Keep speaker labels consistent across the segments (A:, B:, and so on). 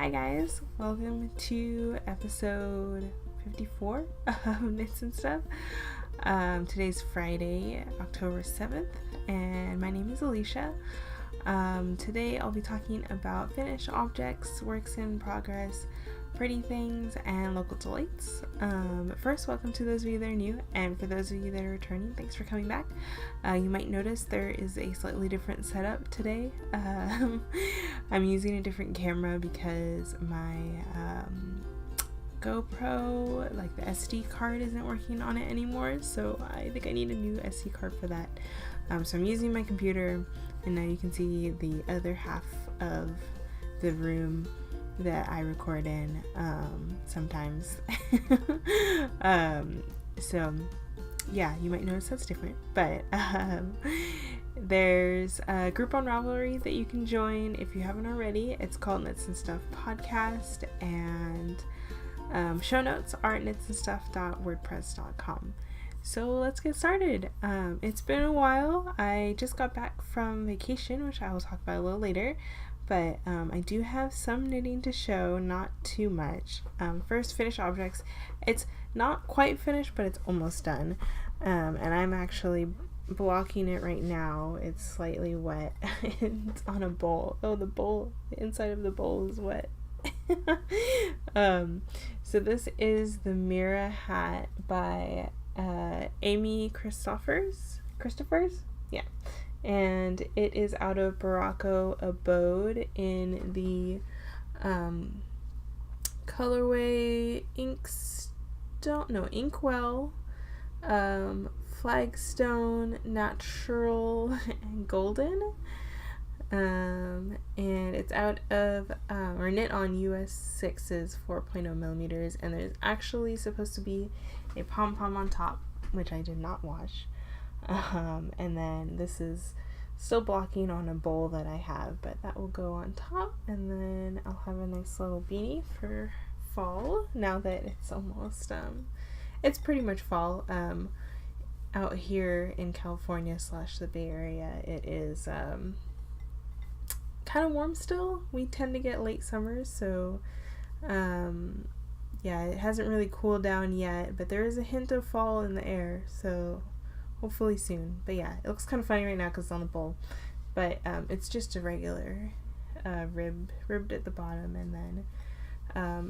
A: Hi guys, welcome to episode 54 of Knits and Stuff. Today's Friday, October 7th, and my name is Alicia. Today I'll be talking about finished objects, works in progress, pretty things, and local delights. But first, welcome to those of you that are new, and for those of you that are returning, thanks for coming back. You might notice there is a slightly different setup today. I'm using a different camera because my GoPro, like the SD card, isn't working on it anymore, so I think I need a new SD card for that. So I'm using my computer, and now you can see the other half of the room that I record in sometimes. So yeah, you might notice that's different, but there's a group on Ravelry that you can join if you haven't already. It's called Knits and Stuff Podcast, and show notes are at knitsandstuff.wordpress.com. So let's get started. It's been a while. I just got back from vacation, which I will talk about a little later, but I do have some knitting to show, not too much. First, finished objects. It's not quite finished, but it's almost done, and I'm actually blocking it right now. It's slightly wet. It's on a bowl. Oh, the inside of the bowl is wet. So this is the Mira hat by Amy Christophers, yeah, and it is out of Baracco Abode in the colorway Inkwell, Flagstone, Natural, and Golden. And it's out of or knit on US 6's 4.0 millimeters, and there's actually supposed to be a pom-pom on top, which I did not wash, and then this is still blocking on a bowl that I have, but that will go on top, and then I'll have a nice little beanie for fall now that it's almost it's pretty much fall. Out here in California / the Bay Area, it is kind of warm still. We tend to get late summers, so yeah, it hasn't really cooled down yet, but there is a hint of fall in the air, so hopefully soon. But yeah, it looks kind of funny right now because it's on the bowl, but it's just a regular ribbed at the bottom, and then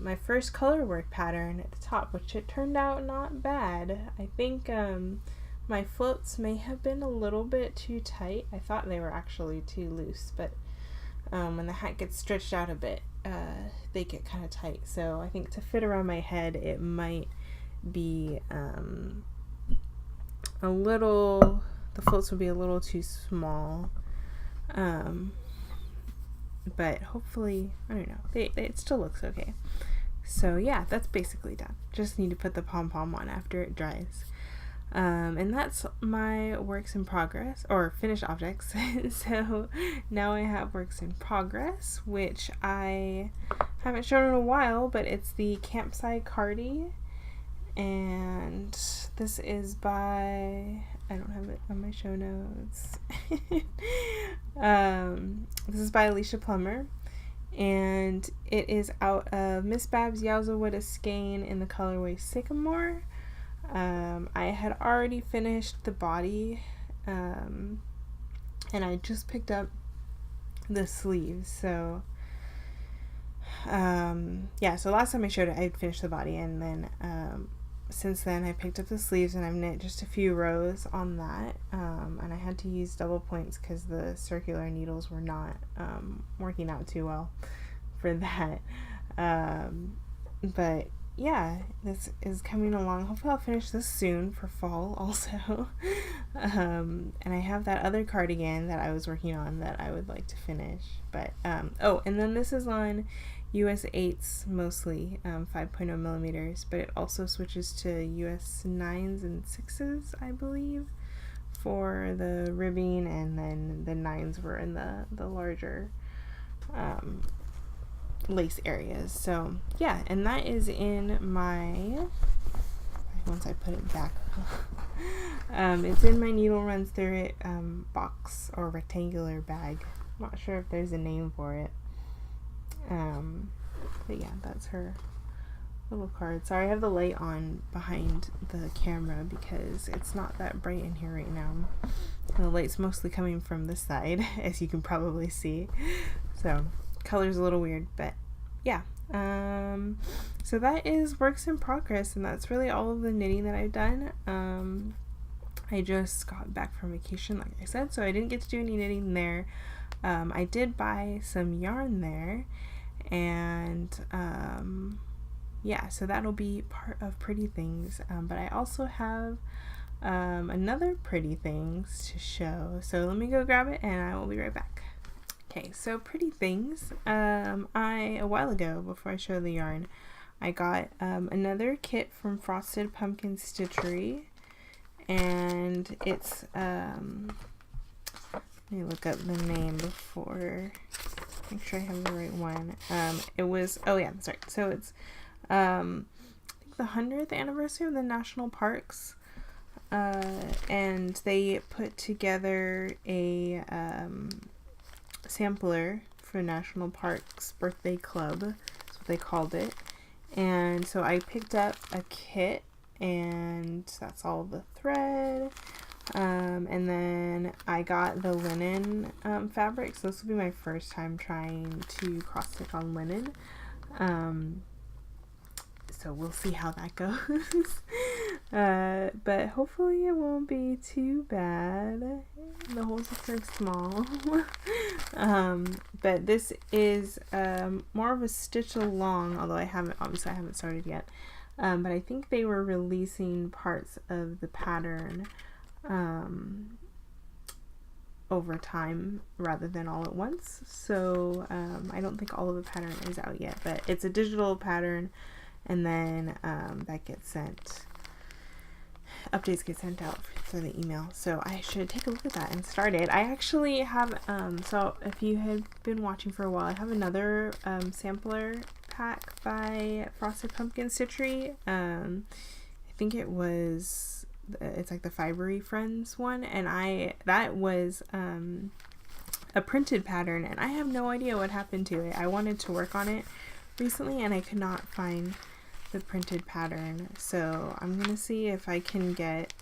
A: my first color work pattern at the top, which it turned out not bad. I think my floats may have been a little bit too tight. I thought they were actually too loose, but when the hat gets stretched out a bit, they get kind of tight. So I think to fit around my head, it might be the floats will be a little too small. But hopefully, I don't know, it still looks okay. So yeah, that's basically done. Just need to put the pom-pom on after it dries. And that's my works in progress, or finished objects. So now I have works in progress, which I haven't shown in a while, but it's the Campsite Cardi, and this is by, I don't have it on my show notes. This is by Alicia Plummer, and it is out of Miss Babs Yowza Skein in the colorway Sycamore. I had already finished the body, and I just picked up the sleeves, so yeah, so last time I showed it, I had finished the body, and then since then I picked up the sleeves, and I've knit just a few rows on that, and I had to use double points because the circular needles were not working out too well for that, but yeah, this is coming along. Hopefully I'll finish this soon for fall also. And I have that other cardigan that I was working on that I would like to finish, but oh, and then this is on US 8s mostly, 5.0 millimeters, but it also switches to US 9s and 6s, I believe, for the ribbing, and then the 9s were in the larger lace areas. So yeah, and that is in my, once I put it back, it's in my needle runs through it box or rectangular bag. I'm not sure if there's a name for it. But yeah, that's her little card. Sorry, I have the light on behind the camera because it's not that bright in here right now. The light's mostly coming from this side, as you can probably see. So, color's a little weird, but yeah. So that is works in progress, and that's really all of the knitting that I've done. I just got back from vacation, like I said, so I didn't get to do any knitting there. I did buy some yarn there, and yeah, so that'll be part of Pretty Things. But I also have another Pretty Things to show, so let me go grab it and I will be right back. Okay, so Pretty Things, a while ago, before I show the yarn, I got another kit from Frosted Pumpkin Stitchery, and it's, let me look up the name before, make sure I have the right one. It was, oh yeah, that's right, so it's I think the 100th anniversary of the national parks, and they put together a sampler for National Parks Birthday Club, that's what they called it. And so I picked up a kit, and that's all the thread, and then I got the linen fabric, so this will be my first time trying to cross stitch on linen, so we'll see how that goes. But hopefully it won't be too bad. The holes are so small. But this is more of a stitch along, although I haven't started yet. But I think they were releasing parts of the pattern over time rather than all at once. So I don't think all of the pattern is out yet, but it's a digital pattern, and then that gets sent. Updates get sent out through the email, so I should take a look at that and start it. I actually have, so if you had been watching for a while, I have another sampler pack by Frosted Pumpkin Stitchery. I think it was, it's like the Fibery Friends one, and that was a printed pattern, and I have no idea what happened to it. I wanted to work on it recently, and I could not find the printed pattern, so I'm gonna see if I can get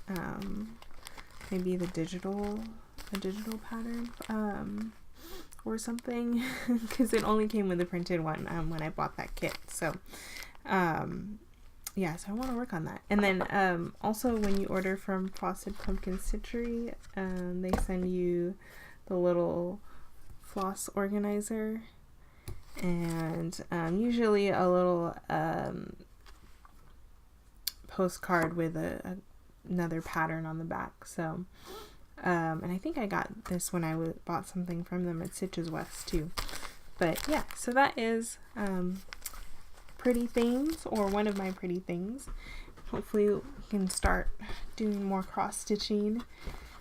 A: maybe the digital pattern or something, because it only came with the printed one when I bought that kit. So yeah, so I want to work on that. And then also when you order from Frosted Pumpkin Stitchery, they send you the little floss organizer, and usually a little postcard with another pattern on the back. So and I think I got this when I bought something from them at Stitches West too. But yeah, so that is Pretty Things, or one of my Pretty Things. Hopefully we can start doing more cross stitching,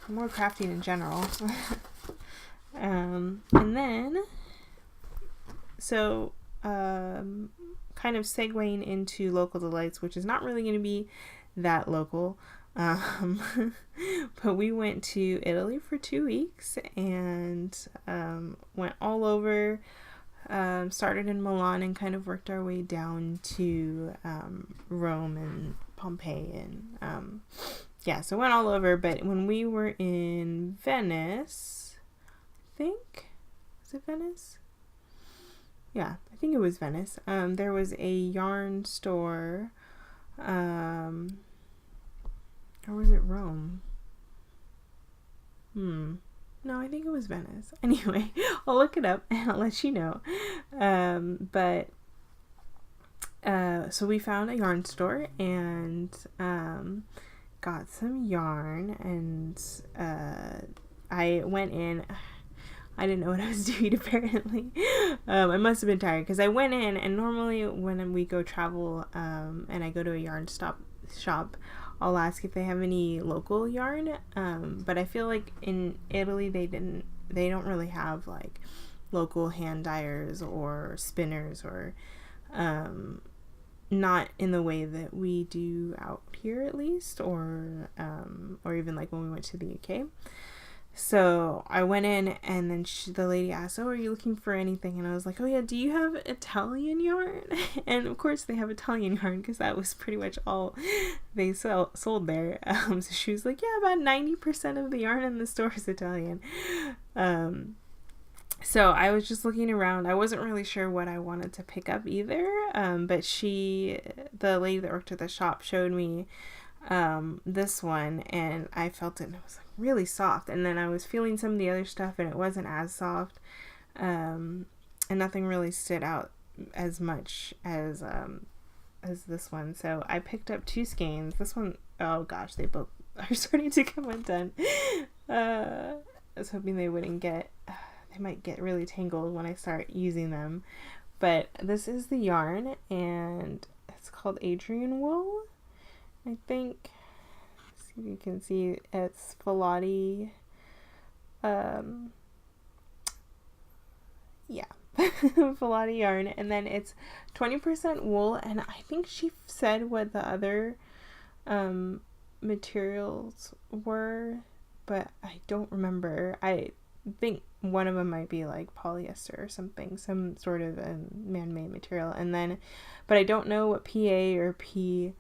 A: more crafting in general. And then so kind of segueing into Local Delights, which is not really going to be that local, but we went to Italy for 2 weeks and went all over, started in Milan and kind of worked our way down to Rome and Pompeii, and yeah, so went all over. But when we were in Venice, I think, was it Venice? Yeah, I think it was Venice. There was a yarn store, or was it Rome? No, I think it was Venice. Anyway, I'll look it up and I'll let you know. So we found a yarn store and got some yarn, and I went in. I didn't know what I was doing, apparently. I must have been tired, because I went in, and normally when we go travel and I go to a yarn shop, I'll ask if they have any local yarn, but I feel like in Italy they don't really have like local hand dyers or spinners, or not in the way that we do out here, at least, or even like when we went to the UK. So I went in, and then the lady asked, "Oh, are you looking for anything?" And I was like, "Oh yeah, do you have Italian yarn?" And of course they have Italian yarn, because that was pretty much all they sold there. So she was like, "Yeah, about 90% of the yarn in the store is Italian." So I was just looking around. I wasn't really sure what I wanted to pick up either. But the lady that worked at the shop, showed me this one, and I felt it, and it was like really soft. And then I was feeling some of the other stuff, and it wasn't as soft. And nothing really stood out as much as this one. So I picked up 2 skeins. This one, oh gosh, they both are starting to come undone. I was hoping they wouldn't they might get really tangled when I start using them. But this is the yarn, and it's called Adrian wool, I think. Let's see if you can see. It's Filati. Filati yarn, and then it's 20% wool, and I think she said what the other materials were, but I don't remember. I think one of them might be like polyester or something, some sort of man-made material, and then, but I don't know what PA or PC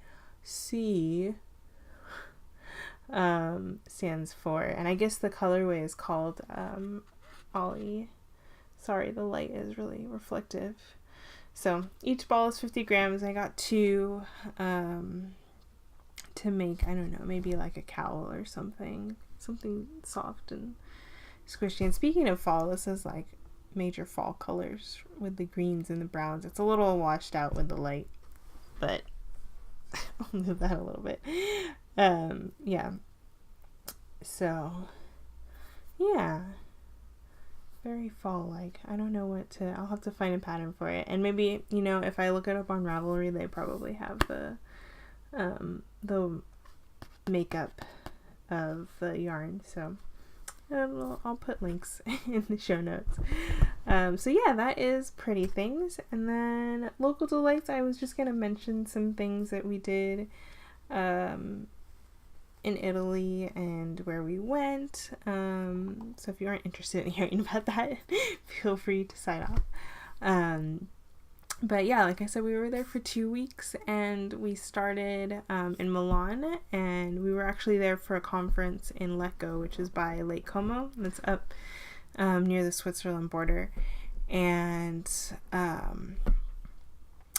A: stands for, and I guess the colorway is called Ollie. Sorry, the light is really reflective. So each ball is 50 grams. I got 2 to make, I don't know, maybe like a cowl or something soft and squishy. And speaking of fall, this is like major fall colors with the greens and the browns. It's a little washed out with the light, but I'll move that a little bit. Yeah. So, yeah. Very fall-like. I don't know I'll have to find a pattern for it. And maybe, if I look it up on Ravelry, they probably have the makeup of the yarn. So I'll put links in the show notes. So yeah, that is Pretty Things. And then Local Delights, I was just going to mention some things that we did in Italy and where we went. So if you aren't interested in hearing about that, feel free to sign off. But yeah, like I said, we were there for 2 weeks, and we started in Milan, and we were actually there for a conference in Lecco, which is by Lake Como. That's up near the Switzerland border. And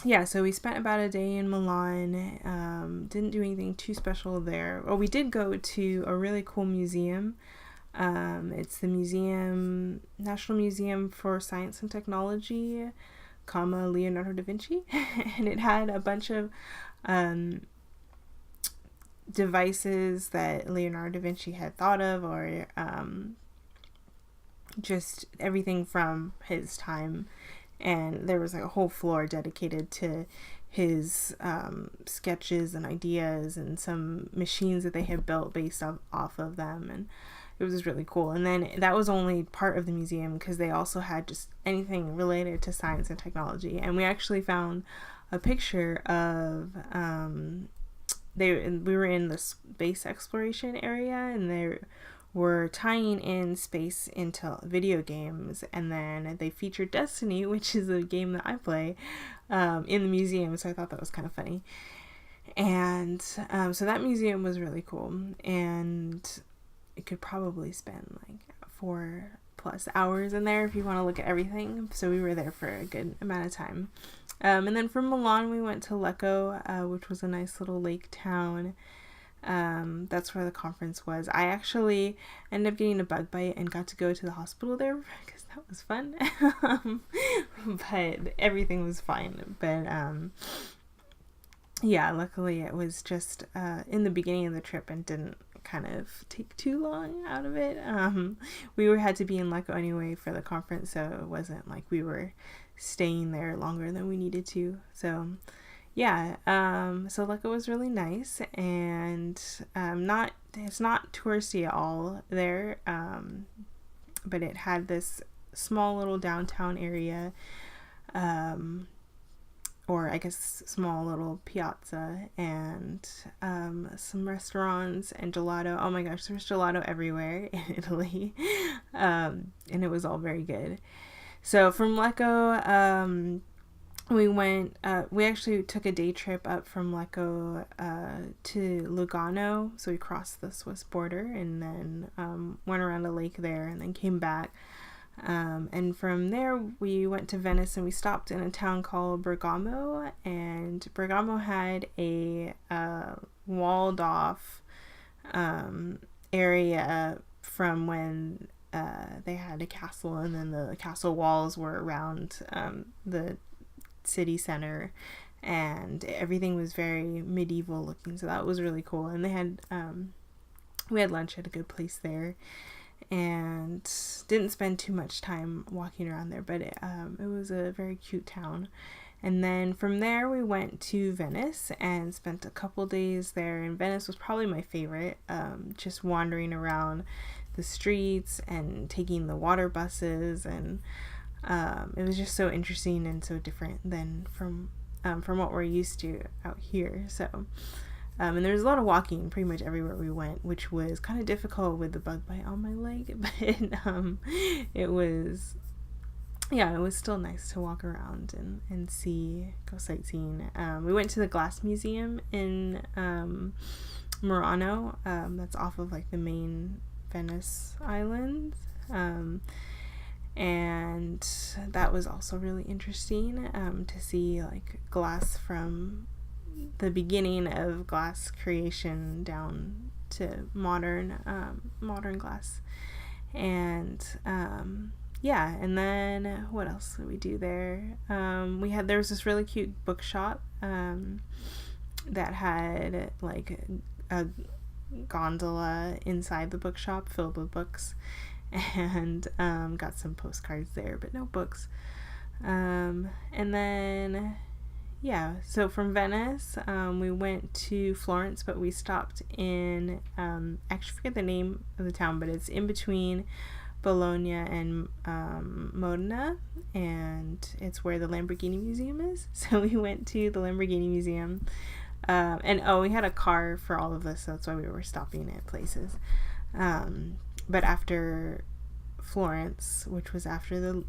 A: yeah, so we spent about a day in Milan. Didn't do anything too special there. Well, we did go to a really cool museum. It's the National Museum for Science and Technology, Leonardo da Vinci. And it had a bunch of devices that Leonardo da Vinci had thought of, or just everything from his time. And there was like a whole floor dedicated to his sketches and ideas, and some machines that they had built based off of them. And it was really cool. And then that was only part of the museum, because they also had just anything related to science and technology. And we actually found a picture of we were in the space exploration area, and they were tying in space into video games, and then they featured Destiny, which is a game that I play, in the museum, so I thought that was kind of funny. And so that museum was really cool, and it could probably spend like 4+ hours in there if you want to look at everything, so we were there for a good amount of time. And then from Milan we went to Lecco, which was a nice little lake town. That's where the conference was. I actually ended up getting a bug bite and got to go to the hospital there, because that was fun. But everything was fine. But yeah, luckily it was just in the beginning of the trip and didn't kind of take too long out of it. We had to be in Lecco anyway for the conference, so it wasn't like we were staying there longer than we needed to. So yeah, so Lecco was really nice, and it's not touristy at all there, but it had this small little downtown area, or I guess small little piazza, and some restaurants and gelato. Oh my gosh, there's gelato everywhere in Italy. And it was all very good. So from Lecco, we actually took a day trip up from Lecco to Lugano. So we crossed the Swiss border and then went around a lake there and then came back. And from there we went to Venice and we stopped in a town called Bergamo, and Bergamo had a walled off area from when they had a castle, and then the castle walls were around the city center, and everything was very medieval looking, so that was really cool. And they had we had lunch at a good place there, and didn't spend too much time walking around there, but it was a very cute town. And then from there we went to Venice and spent a couple days there, and Venice was probably my favorite, just wandering around the streets and taking the water buses, and it was just so interesting and so different than from what we're used to out here. So and there was a lot of walking pretty much everywhere we went, which was kind of difficult with the bug bite on my leg, but it was still nice to walk around and go sightseeing. We went to the Glass Museum in Murano, that's off of like the main Venice island, and that was also really interesting to see like glass from the beginning of glass creation down to modern glass. And and then what else did we do there? There was this really cute bookshop that had like a gondola inside the bookshop filled with books, and got some postcards there, but no books. And then so from Venice we went to Florence, but we stopped in actually forget the name of the town, but it's in between Bologna and Modena, and it's where the Lamborghini Museum is. So we went to the Lamborghini Museum, and we had a car for all of this, so that's why we were stopping at places. But after Florence, which was after the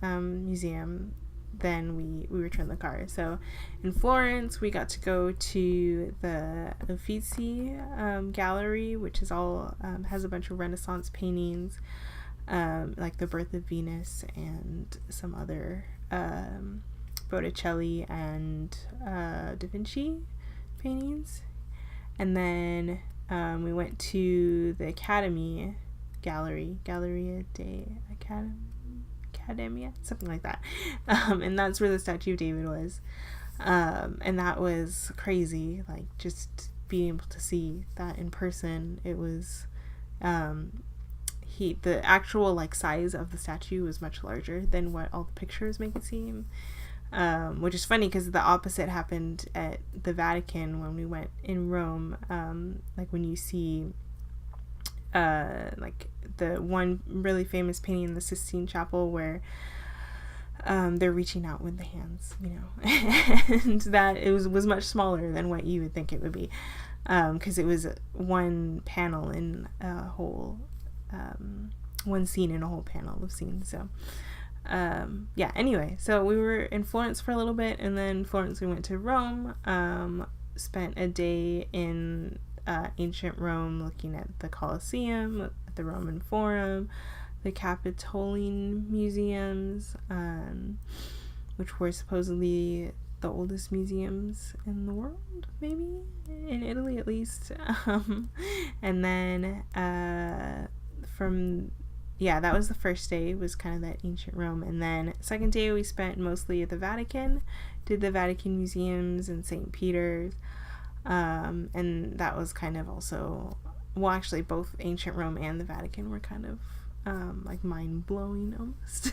A: museum, then we returned the car. So in Florence we got to go to the Uffizi gallery, which is all has a bunch of Renaissance paintings, like the Birth of Venus and some other Botticelli and Da Vinci paintings. And then we went to the Academy Gallery, Galleria Academia, something like that, and that's where the statue of David was, and that was crazy, like just being able to see that in person. It was the actual like size of the statue was much larger than what all the pictures make it seem, which is funny because the opposite happened at the Vatican when we went in Rome. Like when you see like the one really famous painting in the Sistine Chapel where they're reaching out with the hands, and that it was much smaller than what you would think it would be, because it was one panel in a whole one scene in a whole panel of scenes. So anyway, so we were in Florence for a little bit, and then Florence we went to Rome, spent a day in ancient Rome looking at the Colosseum, at the Roman Forum, the Capitoline museums, which were supposedly the oldest museums in the world, maybe in Italy at least. And then that was the first day, was kind of that ancient Rome. And then second day we spent mostly at the Vatican, did the Vatican museums and St. Peter's. And that was kind of also, well, actually both ancient Rome and the Vatican were kind of like mind-blowing almost.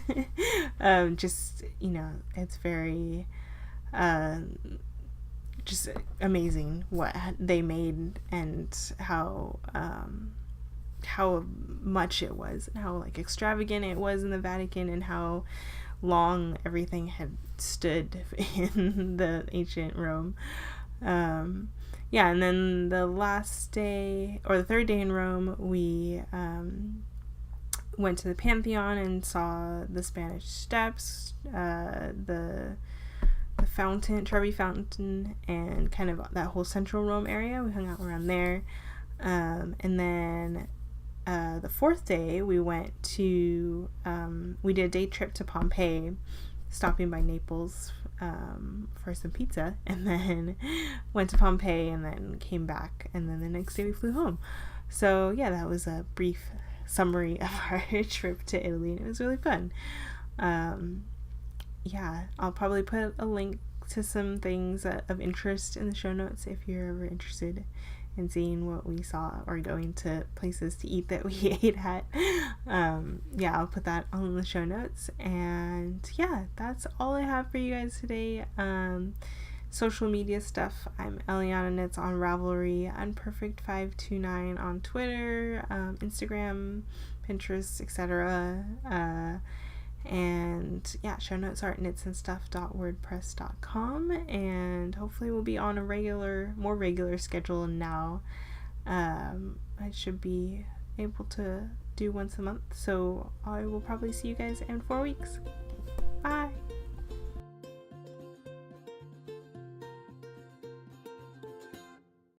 A: Just, it's very just amazing what they made, and how much it was, and how like extravagant it was in the Vatican, and how long everything had stood in the ancient Rome. Yeah, and then the last day, or the third day in Rome, we went to the Pantheon and saw the Spanish Steps, the fountain, Trevi Fountain, and kind of that whole central Rome area. We hung out around there. And then the fourth day, we went to, we did a day trip to Pompeii, stopping by Naples for some pizza, and then went to Pompeii, and then came back, and then the next day we flew home. So yeah, that was a brief summary of our trip to Italy, and it was really fun. Yeah, I'll probably put a link to some things of interest in the show notes if you're ever interested in seeing what we saw or going to places to eat that we ate at. Yeah, I'll put that on the show notes. And yeah, that's all I have for you guys today. Social media stuff, I'm Eliana Knits on Ravelry, Unperfect529 on Twitter, Instagram, Pinterest, etc. And yeah, show notes are at knitsandstuff.wordpress.com, and hopefully we'll be on a more regular schedule now. I should be able to do once a month, so I will probably see you guys in 4 weeks. Bye!